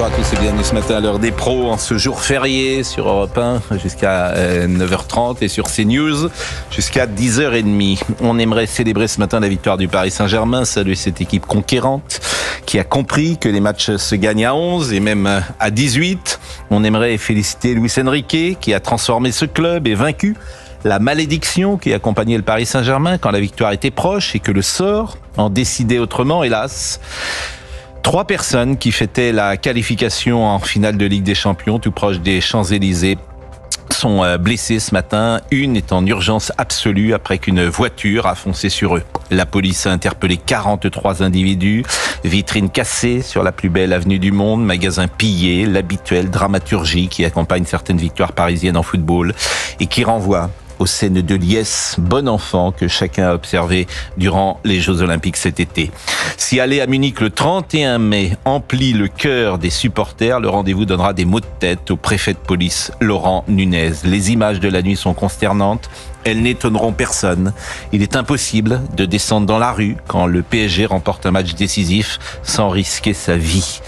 Bonjour à tous et bienvenue ce matin à l'heure des pros en ce jour férié sur Europe 1 jusqu'à 9h30 et sur CNews jusqu'à 10h30. On aimerait célébrer ce matin la victoire du Paris Saint-Germain, saluer cette équipe conquérante qui a compris que les matchs se gagnent à 11 et même à 18. On aimerait féliciter Luis Enrique qui a transformé ce club et vaincu la malédiction qui accompagnait le Paris Saint-Germain quand la victoire était proche et que le sort en décidait autrement, hélas. 3 personnes qui fêtaient la qualification en finale de Ligue des Champions, tout proche des Champs-Élysées, sont blessées ce matin. Une est en urgence absolue après qu'une voiture a foncé sur eux. La police a interpellé 43 individus, vitrines cassées sur la plus belle avenue du monde, magasins pillés, l'habituelle dramaturgie qui accompagne certaines victoires parisiennes en football et qui renvoie aux scènes de liesse, bon enfant, que chacun a observé durant les Jeux Olympiques cet été. Si aller à Munich le 31 mai emplit le cœur des supporters, le rendez-vous donnera des maux de tête au préfet de police Laurent Nunez. Les images de la nuit sont consternantes. Elles n'étonneront personne. Il est impossible de descendre dans la rue quand le PSG remporte un match décisif sans risquer sa vie.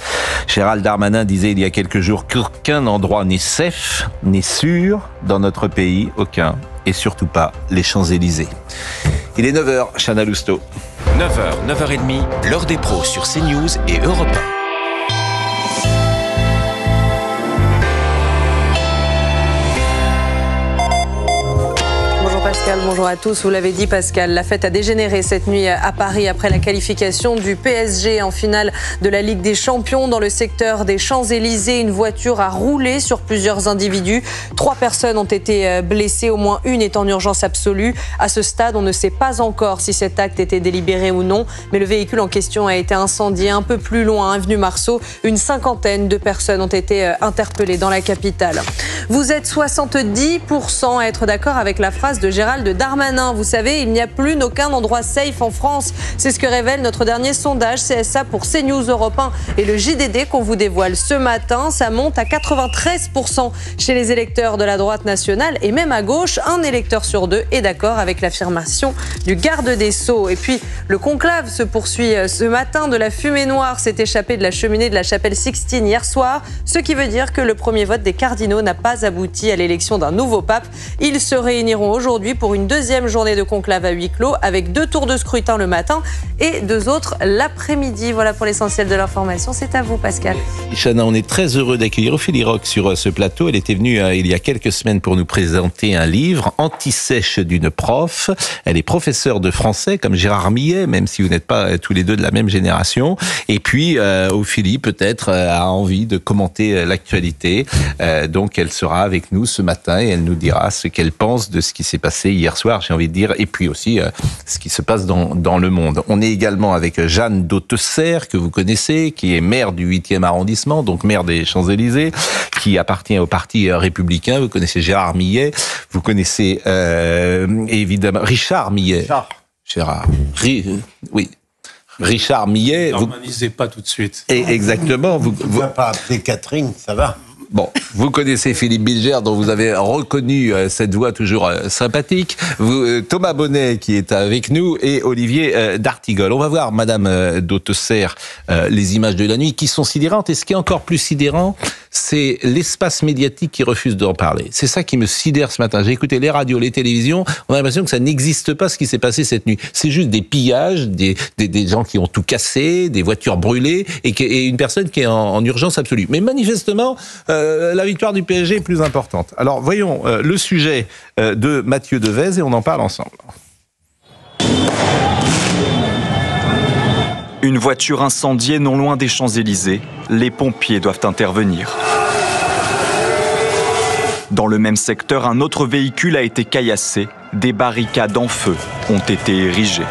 Gérald Darmanin disait il y a quelques jours qu'aucun endroit n'est safe, n'est sûr dans notre pays, aucun, et surtout pas les Champs-Élysées. Il est 9h, Chana Lousteau. 9h, 9h30, l'heure des pros sur CNews et Europe 1. Pascal, bonjour à tous. Vous l'avez dit Pascal, la fête a dégénéré cette nuit à Paris après la qualification du PSG en finale de la Ligue des Champions. Dans le secteur des Champs-Élysées, une voiture a roulé sur plusieurs individus. 3 personnes ont été blessées, au moins une est en urgence absolue. À ce stade, on ne sait pas encore si cet acte était délibéré ou non, mais le véhicule en question a été incendié un peu plus loin, avenue Marceau. Une 50aine de personnes ont été interpellées dans la capitale. Vous êtes 70% à être d'accord avec la phrase de Gérald Darmanin. Vous savez, il n'y a plus aucun endroit safe en France. C'est ce que révèle notre dernier sondage CSA pour CNews, Europe 1 et le JDD qu'on vous dévoile ce matin. Ça monte à 93% chez les électeurs de la droite nationale et même à gauche, 1 électeur sur 2 est d'accord avec l'affirmation du garde des Sceaux. Et puis, le conclave se poursuit ce matin. De la fumée noire s'est échappée de la cheminée de la chapelle Sixtine hier soir, ce qui veut dire que le premier vote des cardinaux n'a pas abouti à l'élection d'un nouveau pape. Ils se réuniront aujourd'hui pour une deuxième journée de conclave à huis clos avec 2 tours de scrutin le matin et 2 autres l'après-midi. Voilà pour l'essentiel de l'information. C'est à vous, Pascal. Chana, on est très heureux d'accueillir Ophélie Roch sur ce plateau. Elle était venue il y a quelques semaines pour nous présenter un livre, Anti-sèche d'une prof. Elle est professeure de français comme Gérard Millet, même si vous n'êtes pas tous les deux de la même génération. Et puis, Ophélie peut-être a envie de commenter l'actualité. Donc, elle sera avec nous ce matin et elle nous dira ce qu'elle pense de ce qui s'est passé hier soir, j'ai envie de dire, et puis aussi ce qui se passe dans le monde. On est également avec Jeanne Dautesserre, que vous connaissez, qui est maire du 8e arrondissement, donc maire des Champs-Élysées, qui appartient au Parti républicain. Vous connaissez Gérard Millet, vous connaissez évidemment Richard Millet. Oui. Richard Millet. Ne l'harmonisez pas tout de suite. Et exactement. Vous ne pouvez pas appeler Catherine, ça va? Bon, vous connaissez Philippe Bilger, dont vous avez reconnu cette voix toujours sympathique. Thomas Bonnet, qui est avec nous, et Olivier d'Artigol. On va voir, Madame Dautesserre, les images de la nuit qui sont sidérantes. Et ce qui est encore plus sidérant, c'est l'espace médiatique qui refuse d'en parler. C'est ça qui me sidère ce matin. J'ai écouté les radios, les télévisions. On a l'impression que ça n'existe pas, ce qui s'est passé cette nuit. C'est juste des pillages, des gens qui ont tout cassé, des voitures brûlées, et une personne qui est en urgence absolue. Mais manifestement, la victoire du PSG est plus importante. Alors, voyons le sujet de Mathieu Devez et on en parle ensemble. Une voiture incendiée non loin des Champs-Élysées. Les pompiers doivent intervenir. Dans le même secteur, un autre véhicule a été caillassé. Des barricades en feu ont été érigées.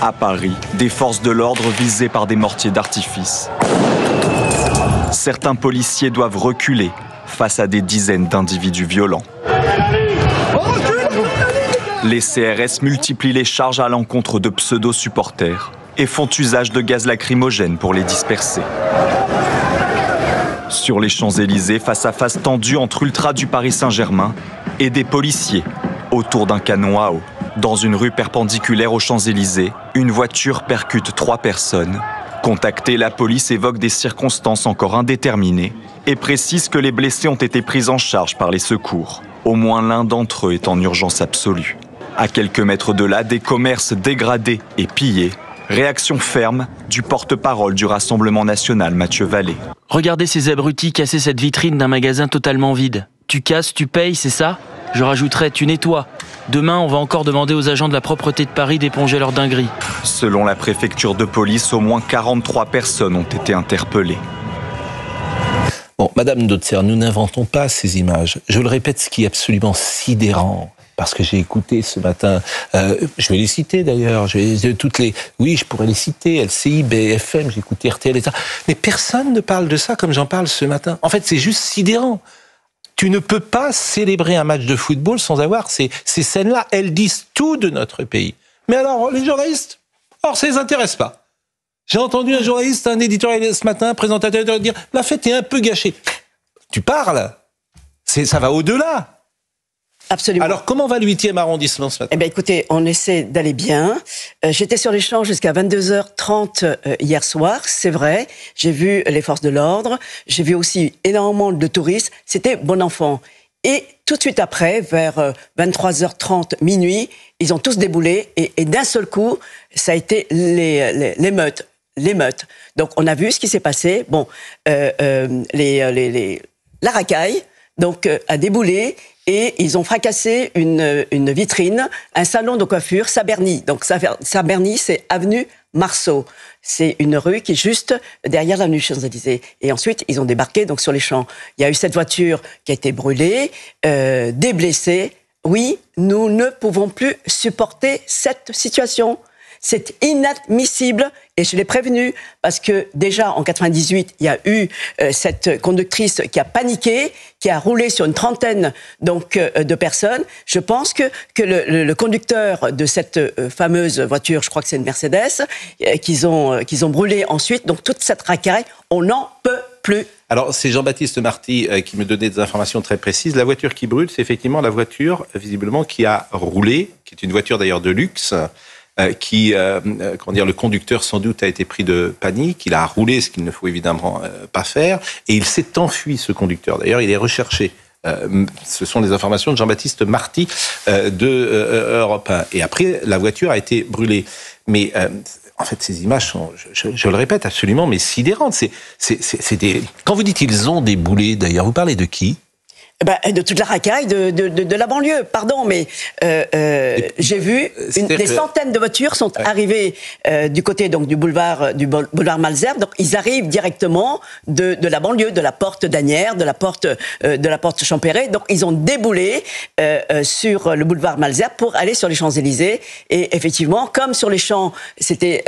À Paris, des forces de l'ordre visées par des mortiers d'artifice. Certains policiers doivent reculer face à des dizaines d'individus violents. Les CRS multiplient les charges à l'encontre de pseudo-supporters et font usage de gaz lacrymogène pour les disperser. Sur les Champs-Élysées, face à face tendu entre ultras du Paris Saint-Germain et des policiers autour d'un canon à eau. Dans une rue perpendiculaire aux Champs-Élysées, une voiture percute 3 personnes Contactée, la police évoque des circonstances encore indéterminées et précise que les blessés ont été pris en charge par les secours. Au moins l'un d'entre eux est en urgence absolue. À quelques mètres de là, des commerces dégradés et pillés. Réaction ferme du porte-parole du Rassemblement national, Mathieu Vallée. Regardez ces abrutis casser cette vitrine d'un magasin totalement vide. Tu casses, tu payes, c'est ça ? Je rajouterais, tu nettoies. Demain, on va encore demander aux agents de la propreté de Paris d'éponger leur dinguerie. Selon la préfecture de police, au moins 43 personnes ont été interpellées. Bon, Madame Dautzer, nous n'inventons pas ces images. Je le répète, ce qui est absolument sidérant, parce que j'ai écouté ce matin, je vais les citer d'ailleurs, oui, je pourrais les citer, LCI, BFM, j'ai écouté RTL, etc. Mais personne ne parle de ça comme j'en parle ce matin. En fait, c'est juste sidérant. Tu ne peux pas célébrer un match de football sans avoir ces scènes-là. Elles disent tout de notre pays. Mais alors, les journalistes, ça les intéresse pas. J'ai entendu un journaliste, un éditorialiste ce matin, un présentateur dire « La fête est un peu gâchée ». Tu parles, ça va au-delà. Absolument. Alors, comment va le 8e arrondissement ce matin ? Eh bien, écoutez, on essaie d'aller bien. J'étais sur les champs jusqu'à 22h30 hier soir, c'est vrai. J'ai vu les forces de l'ordre. J'ai vu aussi énormément de touristes. C'était bon enfant. Et tout de suite après, vers 23h30, minuit, ils ont tous déboulé. Et d'un seul coup, ça a été l'émeute. Donc, on a vu ce qui s'est passé. Bon, la racaille, donc, a déboulé. Et ils ont fracassé une vitrine, un salon de coiffure, Saberny. Donc Saberny, c'est avenue Marceau. C'est une rue qui est juste derrière l'avenue Champs-Élysées. Et ensuite, ils ont débarqué donc sur les champs. Il y a eu cette voiture qui a été brûlée, des blessés. Oui, nous ne pouvons plus supporter cette situation. C'est inadmissible et je l'ai prévenu parce que déjà en 98, il y a eu cette conductrice qui a paniqué, qui a roulé sur une trentaine donc de personnes. Je pense que le conducteur de cette fameuse voiture, je crois que c'est une Mercedes, qu'ils ont brûlé ensuite. Donc toute cette racaille, on n'en peut plus. Alors, c'est Jean-Baptiste Marty qui me donnait des informations très précises. La voiture qui brûle, c'est effectivement la voiture, visiblement, qui a roulé, qui est une voiture d'ailleurs de luxe, le conducteur sans doute a été pris de panique, il a roulé, ce qu'il ne faut évidemment pas faire, et il s'est enfui, ce conducteur. D'ailleurs, il est recherché. Ce sont les informations de Jean-Baptiste Marty de Europe 1. Et après, la voiture a été brûlée. Mais en fait, ces images sont, je le répète, absolument mais sidérantes. Quand vous dites ils ont déboulé, d'ailleurs, vous parlez de qui ? De toute la racaille de la banlieue, pardon, mais j'ai vu des centaines de voitures sont arrivées du côté donc du boulevard Malesherbes. Donc ils arrivent directement de la banlieue, de la porte d'Asnières, de la porte Champéret. Donc ils ont déboulé sur le boulevard Malesherbes pour aller sur les Champs-Élysées. Et effectivement, comme sur les champs, c'était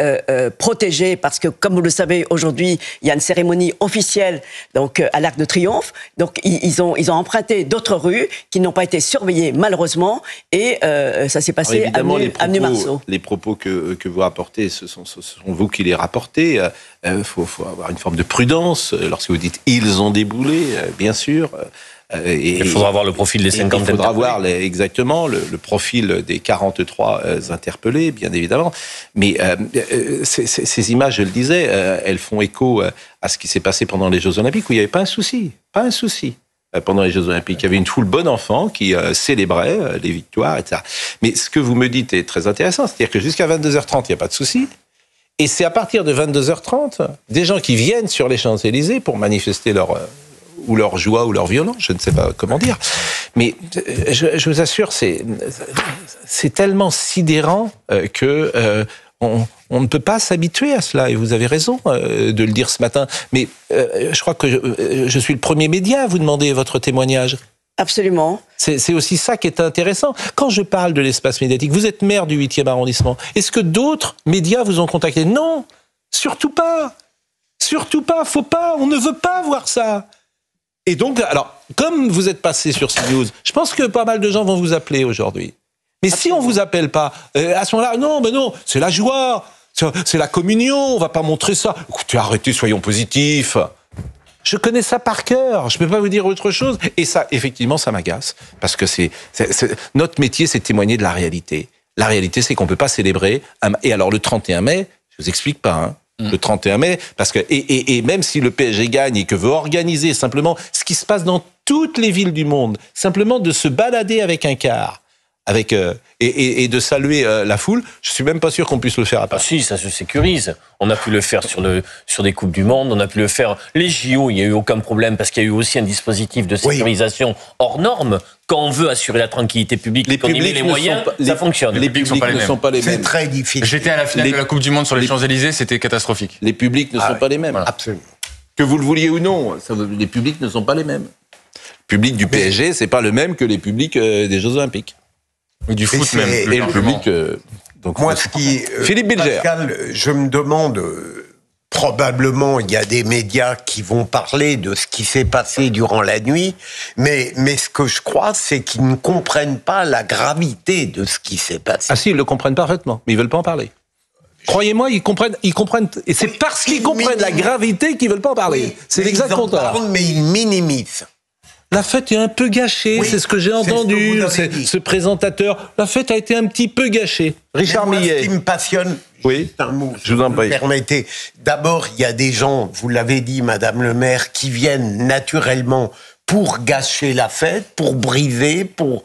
protégé parce que, comme vous le savez, aujourd'hui il y a une cérémonie officielle donc à l'Arc de Triomphe. Donc ils ont emprunté d'autres rues qui n'ont pas été surveillées malheureusement et ça s'est passé avenue Marceau. Les propos que vous rapportez, ce sont vous qui les rapportez. Faut avoir une forme de prudence lorsque vous dites ils ont déboulé, bien sûr. Il faudra voir le profil des 50 interpellés. Il faudra voir exactement le profil des 43 interpellés, bien évidemment. Mais ces images, je le disais, elles font écho à ce qui s'est passé pendant les Jeux Olympiques où il n'y avait pas un souci. Pendant les Jeux Olympiques. Il y avait une foule bon enfant qui célébrait les victoires, etc. Mais ce que vous me dites est très intéressant, c'est-à-dire que jusqu'à 22h30, il n'y a pas de souci. Et c'est à partir de 22h30, des gens qui viennent sur les Champs-Élysées pour manifester leur joie ou leur violence, je ne sais pas comment dire. Mais je vous assure, c'est tellement sidérant que on ne peut pas s'habituer à cela, et vous avez raison de le dire ce matin. Mais je crois que je suis le premier média à vous demander votre témoignage. Absolument. C'est aussi ça qui est intéressant. Quand je parle de l'espace médiatique, vous êtes maire du 8e arrondissement. Est-ce que d'autres médias vous ont contacté ? Non, surtout pas. Surtout pas, faut pas, on ne veut pas voir ça. Et donc, alors, comme vous êtes passé sur CNews, je pense que pas mal de gens vont vous appeler aujourd'hui. Mais si on vous appelle pas, à ce moment-là, non, c'est la joie, c'est la communion, on va pas montrer ça. Écoutez, arrêtez, soyons positifs. Je connais ça par cœur, je peux pas vous dire autre chose. Et ça, effectivement, ça m'agace. Parce que notre métier, c'est de témoigner de la réalité. La réalité, c'est qu'on peut pas célébrer. Et alors, le 31 mai, je vous explique pas, le 31 mai, parce que et même si le PSG gagne et que veut organiser simplement ce qui se passe dans toutes les villes du monde, simplement de se balader avec un car, et de saluer la foule, je suis même pas sûr qu'on puisse le faire à Paris. Ah si, ça se sécurise. On a pu le faire sur des Coupes du Monde, on a pu le faire. Les JO, il n'y a eu aucun problème parce qu'il y a eu aussi un dispositif de sécurisation hors norme. Quand on veut assurer la tranquillité publique, quand on y met les moyens, ça fonctionne. Les publics ne sont pas les mêmes. C'est très difficile. J'étais à la finale de la Coupe du Monde sur les Champs-Élysées, c'était catastrophique. Les publics ne sont pas les mêmes. Voilà. Absolument. Que vous le vouliez ou non, les publics ne sont pas les mêmes. Le public du PSG, c'est pas le même que les publics des Jeux Olympiques. Et du foot même. Et le public... donc moi, ce qui... Philippe Bilger. Pascal, je me demande... probablement, il y a des médias qui vont parler de ce qui s'est passé durant la nuit, mais ce que je crois, c'est qu'ils ne comprennent pas la gravité de ce qui s'est passé. Ah si, ils le comprennent parfaitement, mais ils veulent pas en parler. Croyez-moi, ils comprennent, et c'est parce qu'ils comprennent la gravité qu'ils veulent pas en parler. Oui, c'est l'exact contraire. Mais ils minimisent. La fête est un peu gâchée, c'est ce que j'ai entendu, ce présentateur. La fête a été un petit peu gâchée. Richard Millet. Ce qui me passionne, oui, un mot, je vous en prie. Permettez. D'abord, il y a des gens, vous l'avez dit, Madame le maire, qui viennent naturellement pour gâcher la fête, pour briser, pour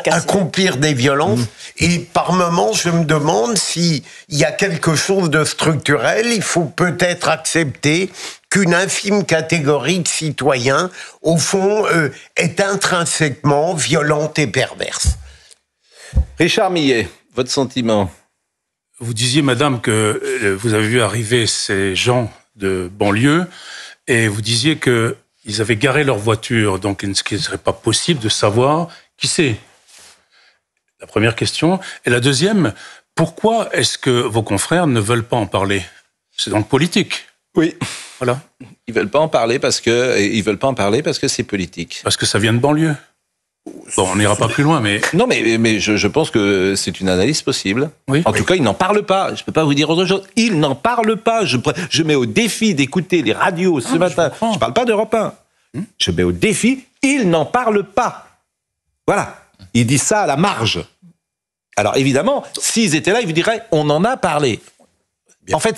accomplir des violences. Et par moments, je me demande s'il y a quelque chose de structurel. Il faut peut-être accepter qu'une infime catégorie de citoyens, au fond, est intrinsèquement violente et perverse. Richard Millet, votre sentiment? Vous disiez, madame, que vous avez vu arriver ces gens de banlieue et vous disiez qu'ils avaient garé leur voiture, donc il ne serait pas possible de savoir qui c'est. La première question. Et la deuxième, pourquoi est-ce que vos confrères ne veulent pas en parler? C'est dans le politique. Oui. Voilà. Ils veulent pas en parler parce que c'est politique. Parce que ça vient de banlieue. Bon, on n'ira pas plus loin, mais... Non, mais je pense que c'est une analyse possible. Oui. En tout cas, ils n'en parlent pas. Je peux pas vous dire autre chose. Ils n'en parlent pas. Je mets au défi d'écouter les radios ce matin. Je parle pas d'Europe 1. Je mets au défi, ils n'en parlent pas. Voilà. Ils disent ça à la marge. Alors, évidemment, s'ils étaient là, ils vous diraient, on en a parlé. En fait,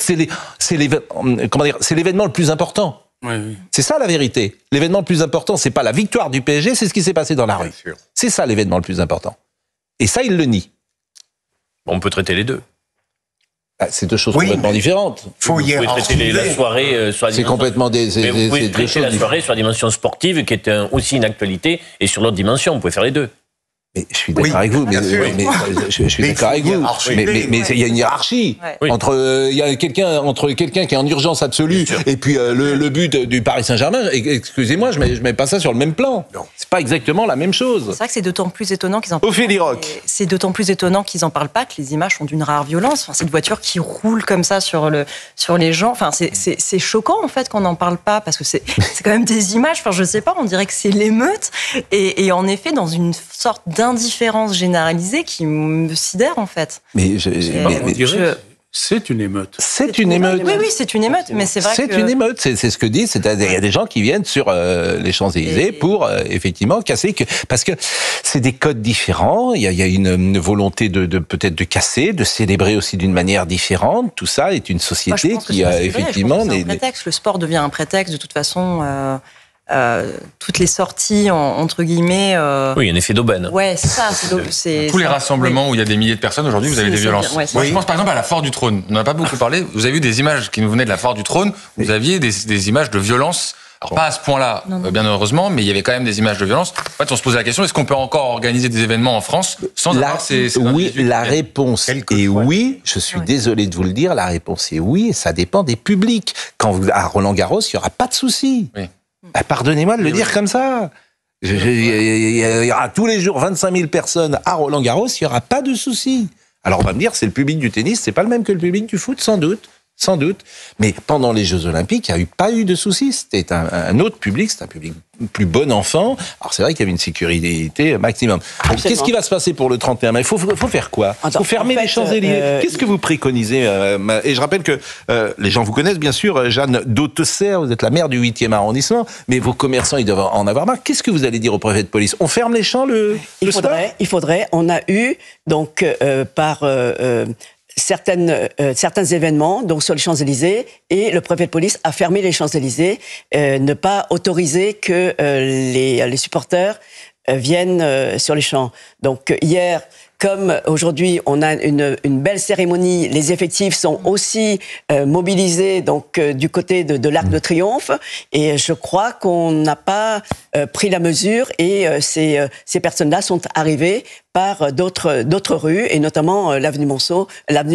c'est l'événement le plus important. Oui. C'est ça la vérité. L'événement le plus important, c'est pas la victoire du PSG, c'est ce qui s'est passé dans la rue. C'est ça l'événement le plus important. Et ça, il le nie. On peut traiter les deux. C'est deux choses complètement différentes. Vous pouvez traiter la soirée sur la dimension... C'est complètement vous pouvez traiter la soirée sur la dimension sportive, qui est aussi une actualité, et sur l'autre dimension, vous pouvez faire les deux. Mais je suis d'accord avec vous. Je suis d'accord avec vous. Mais il y a une hiérarchie entre quelqu'un qui est en urgence absolue et puis le but du Paris Saint-Germain. Excusez-moi, je mets pas ça sur le même plan. C'est pas exactement la même chose. C'est vrai que c'est d'autant plus étonnant qu'ils en parlent. Ophélie Roch. C'est d'autant plus étonnant qu'ils en parlent pas, que les images sont d'une rare violence. Enfin, cette voiture qui roule comme ça sur les gens. Enfin, c'est choquant en fait qu'on n'en parle pas, parce que c'est quand même des images. Enfin, je sais pas, on dirait que c'est l'émeute. Et en effet, dans une sorte d'indifférence généralisée qui me sidère en fait. C'est une émeute. C'est une émeute. Oui, c'est une émeute, mais c'est vrai que... C'est une émeute, c'est ce que dit. Il y a des gens qui viennent sur les Champs-Élysées pour effectivement casser, parce que c'est des codes différents. Il y a une volonté de peut-être de casser, de célébrer aussi d'une manière différente. Tout ça est une société qui a effectivement... C'est un prétexte. Le sport devient un prétexte de toute façon... toutes les sorties entre guillemets. Oui, un effet d'aubaine. Ouais, c'est ça. Tous les rassemblements où il y a des milliers de personnes aujourd'hui, vous avez des violences. Moi, je pense par exemple à la Foire du Trône. On n'en a pas beaucoup parlé. Vous avez vu des images qui nous venaient de la Foire du Trône. Vous aviez des images de violence. Alors pas à ce point-là, bien heureusement, mais il y avait quand même des images de violence. En fait, on se posait la question, est-ce qu'on peut encore organiser des événements en France sans avoir ces oui, la réponse est oui. Je suis désolé de vous le dire, la réponse est oui, et ça dépend des publics. À Roland-Garros, il n'y aura pas de souci. Oui. Pardonnez-moi de le dire comme ça. Il y aura tous les jours 25 000 personnes à Roland-Garros, il n'y aura pas de souci. Alors on va me dire, c'est le public du tennis, c'est pas le même que le public du foot, sans doute. Mais pendant les Jeux Olympiques, il n'y a pas eu de souci. C'était un autre public, c'est un public plus bon enfant. Alors c'est vrai qu'il y avait une sécurité maximum. Qu'est-ce qui va se passer pour le 31 mai ? Il faut faire quoi ? Il faut fermer les Champs-Élysées. Qu'est-ce que vous préconisez ? Et je rappelle que les gens vous connaissent, bien sûr. Jeanne d'Hautesserre, vous êtes la maire du 8e arrondissement, mais vos commerçants, ils doivent en avoir marre. Qu'est-ce que vous allez dire au préfet de police ? On ferme les champs le soir ? Il faudrait. On a eu, donc, par... certains événements, donc sur les Champs-Élysées, et le préfet de police a fermé les Champs-Élysées, ne pas autoriser que les supporters viennent sur les champs. Donc hier, comme aujourd'hui on a une belle cérémonie, les effectifs sont aussi mobilisés donc du côté de l'Arc de Triomphe, et je crois qu'on n'a pas pris la mesure, et ces personnes-là sont arrivées par d'autres rues, et notamment l'avenue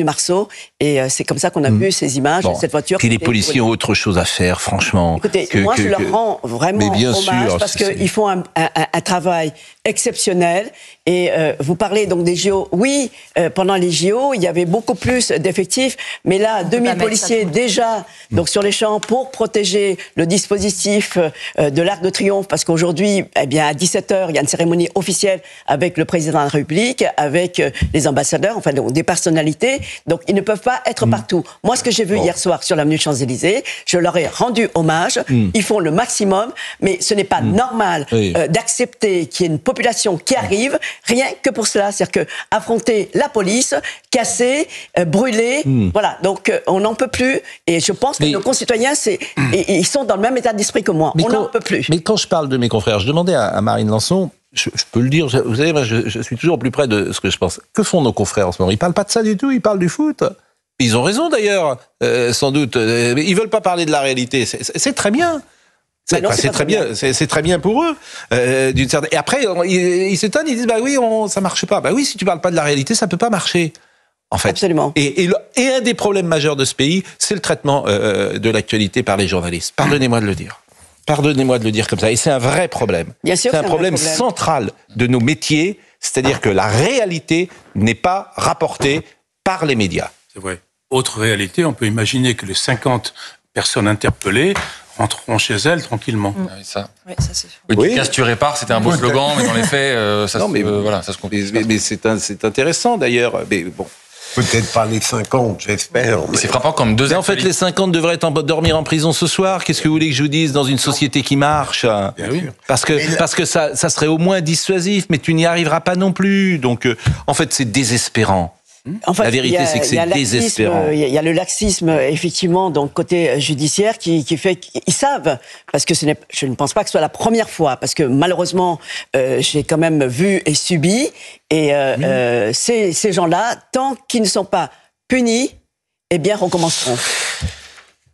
Marceau, et c'est comme ça qu'on a vu ces images, cette voiture. Puis les policiers ont autre chose à faire, franchement. Écoutez, moi je leur rends vraiment hommage, parce qu'ils font un travail exceptionnel, et vous parlez donc des JO. Oui, pendant les JO, il y avait beaucoup plus d'effectifs, mais là, 2000 policiers déjà donc sur les champs pour protéger le dispositif de l'Arc de Triomphe, parce qu'aujourd'hui, eh bien, à 17h, il y a une cérémonie officielle avec le président de la République, avec les ambassadeurs, enfin donc, des personnalités, donc ils ne peuvent pas être partout. Moi, ce que j'ai vu hier soir sur l'avenue Champs-Élysées, je leur ai rendu hommage, ils font le maximum, mais ce n'est pas normal d'accepter qu'il y ait une population qui arrive, rien que pour cela, c'est-à-dire que affronter la police, casser, brûler, voilà, donc on n'en peut plus, et je pense que nos concitoyens, ils sont dans le même état d'esprit que moi, on n'en peut plus. Mais quand je parle de mes confrères, je demandais à Marine Lançon, je peux le dire, vous savez, moi, je suis toujours plus près de ce que je pense. Que font nos confrères en ce moment? Ils parlent pas de ça du tout, ils parlent du foot. Ils ont raison d'ailleurs, sans doute. Ils veulent pas parler de la réalité. C'est très bien. C'est très bien. C'est très bien pour eux. D'une certaine. Et après, ils s'étonnent, ils disent bah oui, ça marche pas. Bah oui, si tu parles pas de la réalité, ça peut pas marcher. En fait. Absolument. Et un des problèmes majeurs de ce pays, c'est le traitement de l'actualité par les journalistes. Pardonnez-moi de le dire. Pardonnez-moi de le dire comme ça. Et c'est un vrai problème. Bien sûr, c'est un problème central de nos métiers, c'est-à-dire que la réalité n'est pas rapportée par les médias. C'est vrai. Autre réalité, on peut imaginer que les 50 personnes interpellées rentreront chez elles tranquillement. Ah oui, ça. Oui, ça c'est sûr. Oui, tu casses, tu répares, c'était un beau slogan, mais dans les faits, ça se complique. Mais c'est intéressant d'ailleurs. Mais bon. Peut-être pas les 50, j'espère. Mais c'est frappant comme deux. Mais en fait, les 50 devraient dormir en prison ce soir. Qu'est-ce que vous voulez que je vous dise dans une société qui marche? Parce que ça serait au moins dissuasif, mais tu n'y arriveras pas non plus. Donc, en fait, c'est désespérant. En fait, la vérité, c'est que c'est désespérant. Il y a le laxisme, effectivement, donc côté judiciaire, qui fait qu'ils savent, parce que je ne pense pas que ce soit la première fois, parce que malheureusement, j'ai quand même vu et subi, et ces gens-là, tant qu'ils ne sont pas punis, eh bien, recommenceront.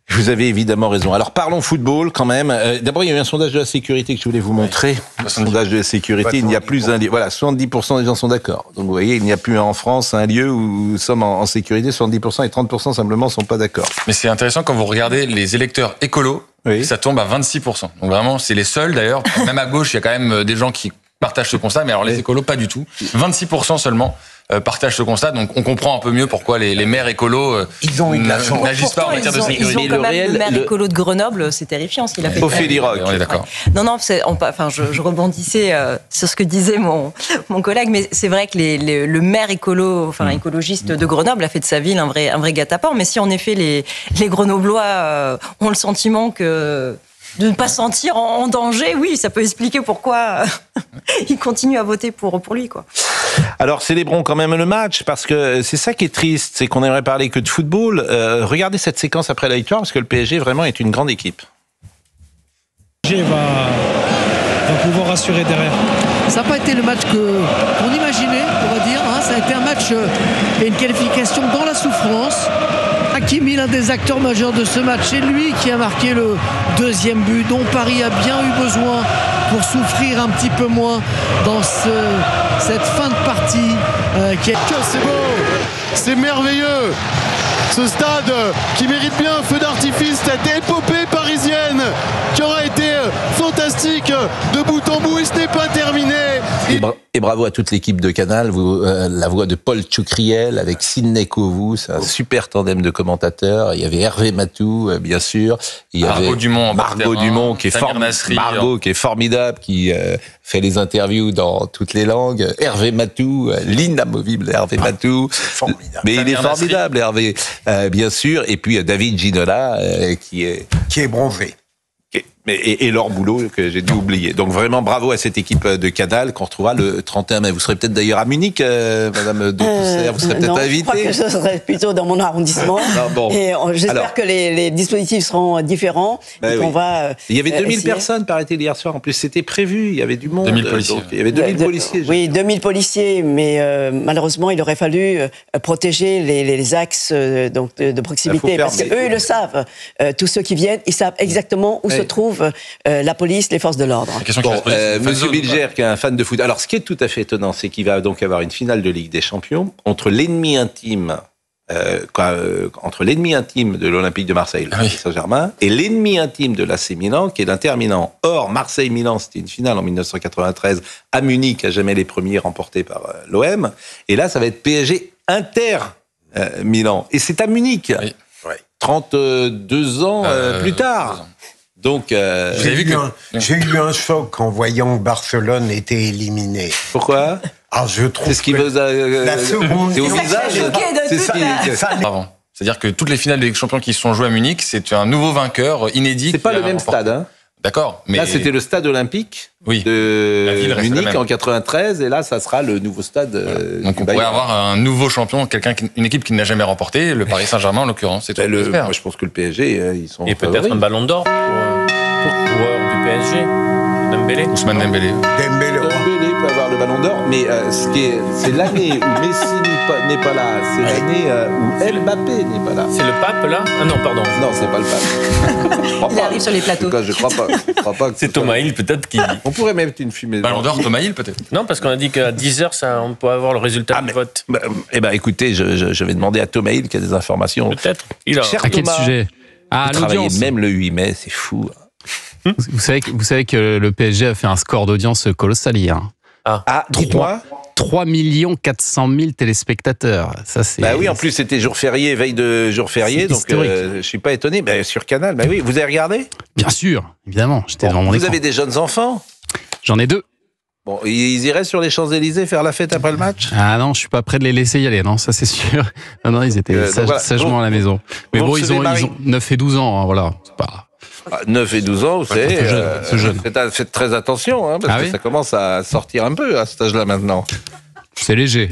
Vous avez évidemment raison. Alors parlons football quand même. D'abord, il y a eu un sondage de la sécurité que je voulais vous montrer. Un sondage de la sécurité, il n'y a plus un lieu. Voilà, 70% des gens sont d'accord. Donc vous voyez, il n'y a plus en France un lieu où nous sommes en sécurité. 70% et 30% simplement ne sont pas d'accord. Mais c'est intéressant quand vous regardez les électeurs écolos, ça tombe à 26%. Donc vraiment, c'est les seuls d'ailleurs. Même à gauche, il y a quand même des gens qui partagent ce constat, mais alors les écolos, pas du tout. 26% seulement partagent ce constat, donc on comprend un peu mieux pourquoi les maires écolos n'agissent pas en matière de sécurité. Ils ont quand même le maire écolo de Grenoble, c'est terrifiant ce qu'il a fait. Ophélie Roch. On est d'accord. Non, je rebondissais sur ce que disait mon collègue, mais c'est vrai que le maire écologiste de Grenoble a fait de sa ville un vrai guet-apens, mais si en effet les Grenoblois ont le sentiment de ne pas se sentir en danger, oui, ça peut expliquer pourquoi ils continuent à voter pour lui, quoi. Alors, célébrons quand même le match, parce que c'est ça qui est triste, c'est qu'on aimerait parler que de football. Regardez cette séquence après la victoire, parce que le PSG vraiment est une grande équipe. Le PSG va pouvoir assurer derrière. Ça n'a pas été le match qu'on imaginait, on va dire. Ça a été un match et une qualification dans la souffrance. Hakimi, l'un des acteurs majeurs de ce match, c'est lui qui a marqué le deuxième but, dont Paris a bien eu besoin pour souffrir un petit peu moins dans cette fin de partie. C'est beau, c'est merveilleux. Ce stade qui mérite bien un feu d'artifice, cette épopée parisienne qui aura été fantastique de bout en bout, et ce n'est pas terminé. Et bravo à toute l'équipe de Canal, la voix de Paul Tchoukriel avec Sidney Kouvou, c'est un super tandem de commentateurs. Il y avait Hervé Matou, bien sûr. Il y avait Margot Dumont qui est formidable, qui fait les interviews dans toutes les langues. Hervé Matou, l'inamovible Hervé Matou. Mais il est formidable, Hervé, bien sûr. Et puis David Ginola, qui est bronzé. Et leur boulot que j'ai dû oublier. Donc vraiment bravo à cette équipe de Canal qu'on retrouvera le 31 mai. Vous serez peut-être d'ailleurs à Munich, Madame de Toussaint, vous serez peut-être invitée. Je crois que je serai plutôt dans mon arrondissement. Bon. Et j'espère que les dispositifs seront différents. Et qu'on va, il y avait 2000 personnes, paraît-il, hier soir. En plus, c'était prévu. Il y avait du monde. 2000 policiers. Donc, il y avait 2000 policiers. Oui, 2000 policiers, mais malheureusement, il aurait fallu protéger les axes de proximité. Parce qu'eux, ils le savent. Tous ceux qui viennent, ils savent exactement où se trouve la police, les forces de l'ordre. Monsieur Bilger, qui est un fan de foot. Alors, ce qui est tout à fait étonnant, c'est qu'il va donc avoir une finale de Ligue des Champions entre l'ennemi intime, entre l'ennemi intime de l'Olympique de Marseille, le Saint-Germain, et l'ennemi intime de l'AC Milan, qui est l'Inter Milan. Or, Marseille-Milan, c'était une finale en 1993 à Munich, à jamais les premiers remportés par l'OM. Et là, ça va être PSG Inter Milan. Et c'est à Munich. Oui. 32 ans plus tard. Donc, j'ai eu un choc en voyant que Barcelone était éliminé. Pourquoi? Je trouve c'est ce qui vous a... la seconde... C'est au visage. C'est ça. C'est-à-dire que toutes les finales des champions qui se sont jouées à Munich, c'est un nouveau vainqueur inédit. C'est pas le même stade, hein. D'accord, mais... Là, c'était le stade olympique de Munich en 93, et là, ça sera le nouveau stade. Donc, on pourrait avoir un nouveau champion, une équipe qui n'a jamais remporté, le Paris Saint-Germain en l'occurrence. C'est tout. Moi, je pense que le PSG, ils sont. Et peut-être un ballon d'or pour joueur du PSG, Dembélé. Ousmane Dembélé. Dembélé peut avoir le ballon d'or, mais c'est l'année où Messi n'est pas là, c'est l'année où Mbappé n'est pas là. C'est le pape là? Ah non, pardon. Non, c'est pas le pape. Il arrive sur les plateaux. En tout cas, je crois pas. C'est Thomas Hill peut-être qui... On pourrait mettre une fumée. Ballon d'or, Thomas Hill peut-être? Non, parce qu'on a dit qu'à 10h, on peut avoir le résultat du vote. Écoutez, je vais demander à Thomas Hill qui a des informations. Peut-être. À quel sujet? À l'audience. Même le 8 mai, c'est fou. Vous savez que le PSG a fait un score d'audience colossal hier. 3 400 000 téléspectateurs. Ça, c'est... Bah oui, en plus, c'était jour férié, veille de jour férié, donc je suis pas étonné. Sur Canal, oui. Vous avez regardé? Bien sûr, évidemment. J'étais devant mon écran. Vous avez des jeunes enfants? J'en ai 2. Bon, ils iraient sur les Champs-Élysées faire la fête après le match? Ah non, je suis pas prêt de les laisser y aller, non, ça c'est sûr. Non, ils étaient sagement à la maison. Mais bon, ils ont 9 et 12 ans, hein, voilà. C'est pas... 9 et 12 ans, vous savez, c'est jeune. Faites très attention, hein, parce que ça commence à sortir un peu à cet âge-là maintenant. C'est léger.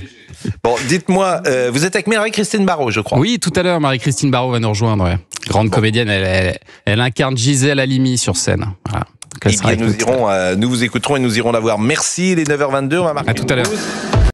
Bon, dites-moi, vous êtes avec Marie-Christine Barraud, je crois. Oui, tout à l'heure, Marie-Christine Barraud va nous rejoindre. Ouais. Grande comédienne, elle incarne Gisèle Halimi sur scène. Voilà. Nous vous écouterons et nous irons la voir. Merci, les 9h22, on va marquer. À tout à l'heure.